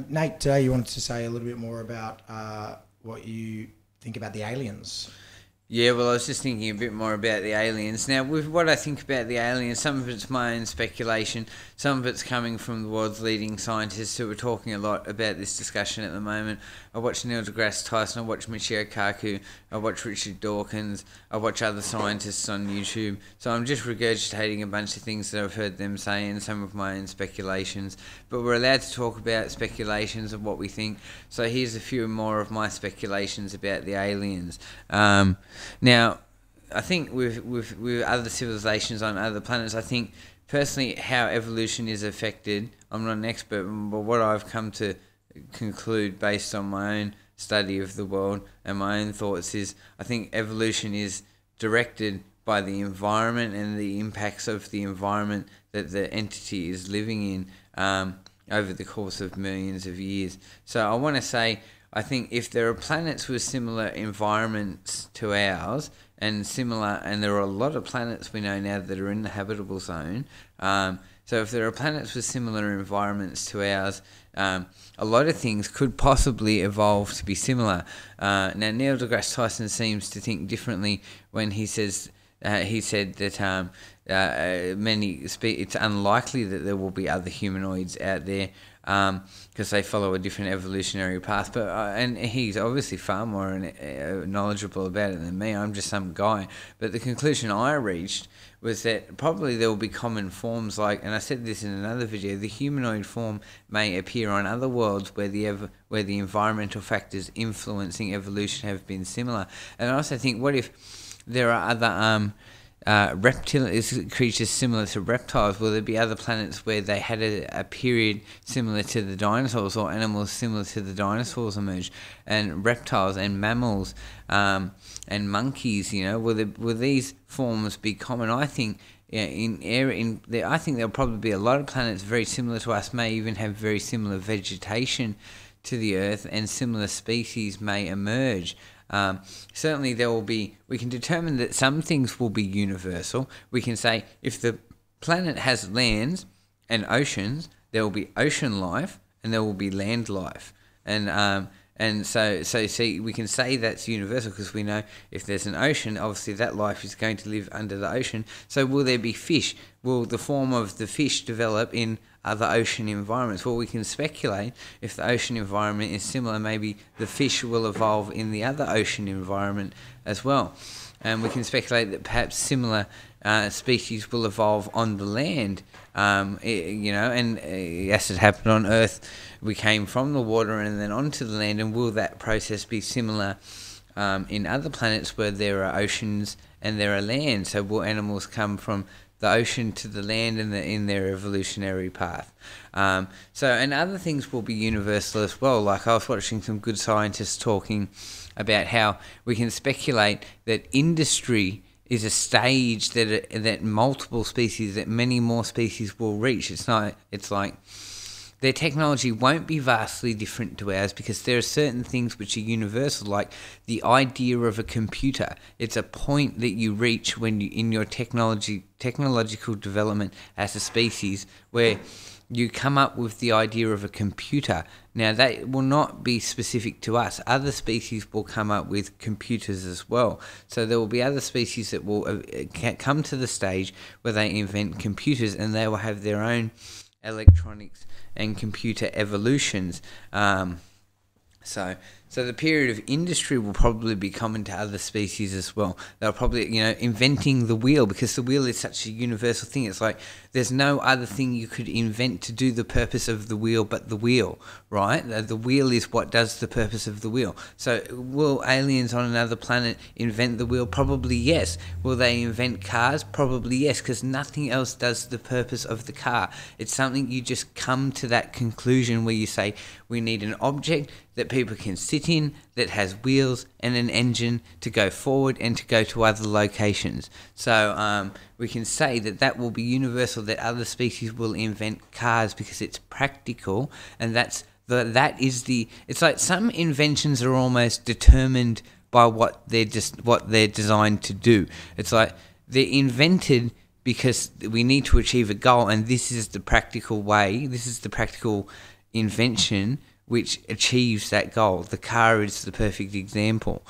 Nate, today you wanted to say a little bit more about what you think about the aliens. Yeah, well, I was just thinking a bit more about the aliens. Now, with what I think about the aliens, some of it's my own speculation, some of it's coming from the world's leading scientists who are talking a lot about this discussion at the moment. I watch Neil deGrasse Tyson, I watch Michio Kaku, I watch Richard Dawkins, I watch other scientists on YouTube. So I'm just regurgitating a bunch of things that I've heard them say and some of my own speculations. But we're allowed to talk about speculations of what we think. So here's a few more of my speculations about the aliens. Now, I think with other civilizations on other planets, I think personally how evolution is affected, I'm not an expert, but what I've come to conclude based on my own study of the world and my own thoughts is I think evolution is directed by the environment and the impacts of the environment that the entity is living in over the course of millions of years. So I want to say, I think if there are planets with similar environments to ours and there are a lot of planets we know now that are in the habitable zone. So if there are planets with similar environments to ours, a lot of things could possibly evolve to be similar. Now Neil deGrasse Tyson seems to think differently when he said that it's unlikely that there will be other humanoids out there because they follow a different evolutionary path. But and he's obviously far more knowledgeable about it than me. I'm just some guy. But the conclusion I reached was that probably there will be common forms like, and I said this in another video, the humanoid form may appear on other worlds where the environmental factors influencing evolution have been similar. And I also think, what if there are other creatures similar to reptiles? Will there be other planets where they had a period similar to the dinosaurs, or animals similar to the dinosaurs emerge, and reptiles and mammals and monkeys? Will these forms be common? I think I think there'll probably be a lot of planets very similar to us, may even have very similar vegetation to the Earth, and similar species may emerge. Certainly we can determine that some things will be universal. We can say if the planet has lands and oceans, there will be ocean life and there will be land life. And so see, we can say that's universal because we know if there's an ocean, obviously that life is going to live under the ocean. So will there be fish? Will the form of the fish develop in other ocean environments? Well, we can speculate if the ocean environment is similar, maybe the fish will evolve in the other ocean environment as well. And we can speculate that perhaps similar species will evolve on the land. And as it happened on Earth, we came from the water and then onto the land. And will that process be similar in other planets where there are oceans and there are land? So will animals come from the ocean to the land in their evolutionary path? And other things will be universal as well. Like I was watching some good scientists talking about how we can speculate that industry is a stage that multiple species, that many more species will reach. It's like their technology won't be vastly different to ours because there are certain things which are universal, like the idea of a computer. It's a point that you reach when you in your technological development as a species where you come up with the idea of a computer. Now, that will not be specific to us. Other species will come up with computers as well. So there will be other species that will come to the stage where they invent computers, and they will have their own electronics and computer evolutions. So the period of industry will probably be common to other species as well. They'll probably, inventing the wheel, because the wheel is such a universal thing. It's like there's no other thing you could invent to do the purpose of the wheel but the wheel, right? The wheel is what does the purpose of the wheel. So will aliens on another planet invent the wheel? Probably yes. Will they invent cars? Probably yes, because nothing else does the purpose of the car. It's something you just come to that conclusion where you say, we need an object that people can sit in, that has wheels and an engine to go forward and to go to other locations. So we can say that will be universal, that other species will invent cars because it's practical, and it's like some inventions are almost determined by what they're designed to do. It's like they're invented because we need to achieve a goal, and this is the practical way, this is the practical invention which achieves that goal. The car is the perfect example.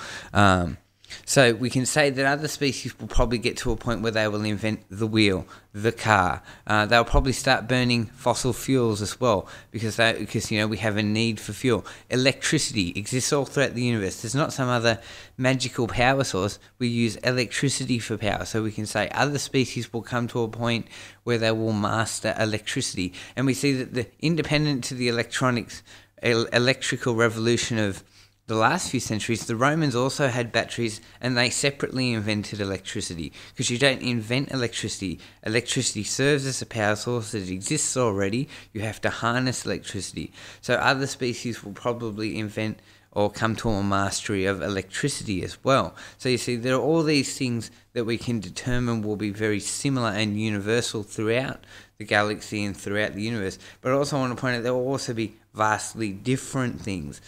So we can say that other species will probably get to a point where they will invent the wheel, the car. They'll probably start burning fossil fuels as well because we have a need for fuel. Electricity exists all throughout the universe. There's not some other magical power source. We use electricity for power. So we can say other species will come to a point where they will master electricity. And we see that the independent to the electrical revolution of the last few centuries, the Romans also had batteries, and they separately invented electricity. Because you don't invent electricity. Electricity serves as a power source that exists already. You have to harness electricity. So other species will probably invent or come to a mastery of electricity as well. So you see, there are all these things that we can determine will be very similar and universal throughout the galaxy and throughout the universe. But I also want to point out there will also be vastly different things,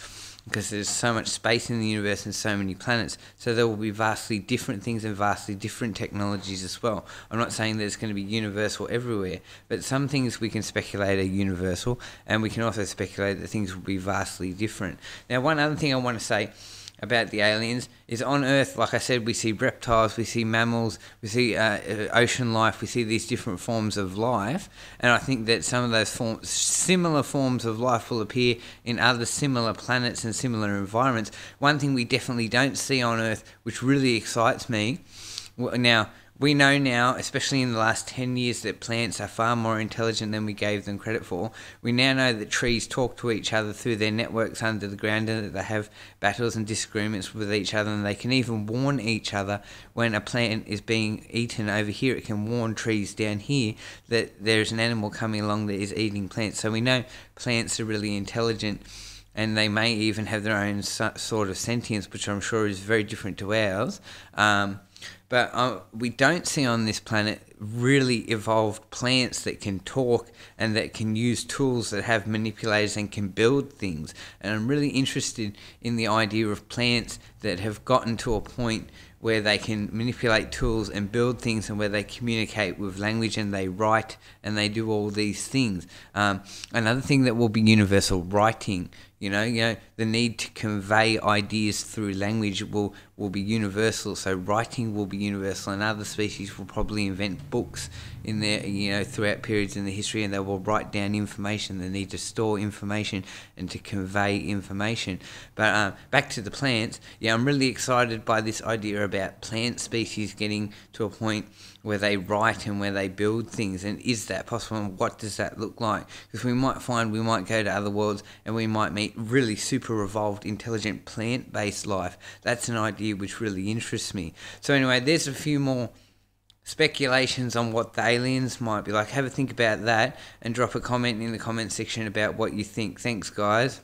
because there's so much space in the universe and so many planets, so there will be vastly different things and vastly different technologies as well. I'm not saying that it's going to be universal everywhere, but some things we can speculate are universal, and we can also speculate that things will be vastly different. Now, one other thing I want to say about the aliens is on Earth, like I said, we see reptiles, we see mammals, we see ocean life, we see these different forms of life, and I think that some of those similar forms of life will appear in other similar planets and similar environments. One thing we definitely don't see on Earth, which really excites me, we know now, especially in the last 10 years, that plants are far more intelligent than we gave them credit for. We now know that trees talk to each other through their networks under the ground, and that they have battles and disagreements with each other, and they can even warn each other when a plant is being eaten over here. It can warn trees down here that there's an animal coming along that is eating plants. So we know plants are really intelligent, and they may even have their own sort of sentience, which I'm sure is very different to ours. But we don't see on this planet really evolved plants that can talk and that can use tools that have manipulators and can build things. And I'm really interested in the idea of plants that have gotten to a point where they can manipulate tools and build things, and where they communicate with language and they write and they do all these things. Another thing that will be universal, writing. You know, the need to convey ideas through language will be universal. So writing will be universal, and other species will probably invent books in their, throughout periods in the history, and they will write down information. They need to store information and to convey information. But back to the plants, I'm really excited by this idea about plant species getting to a point where they write and where they build things. And is that possible, and what does that look like? Because we might go to other worlds and we might meet really super evolved, intelligent plant-based life. That's an idea which really interests me. So anyway, there's a few more speculations on what the aliens might be like. Have a think about that and drop a comment in the comment section about what you think. Thanks, guys.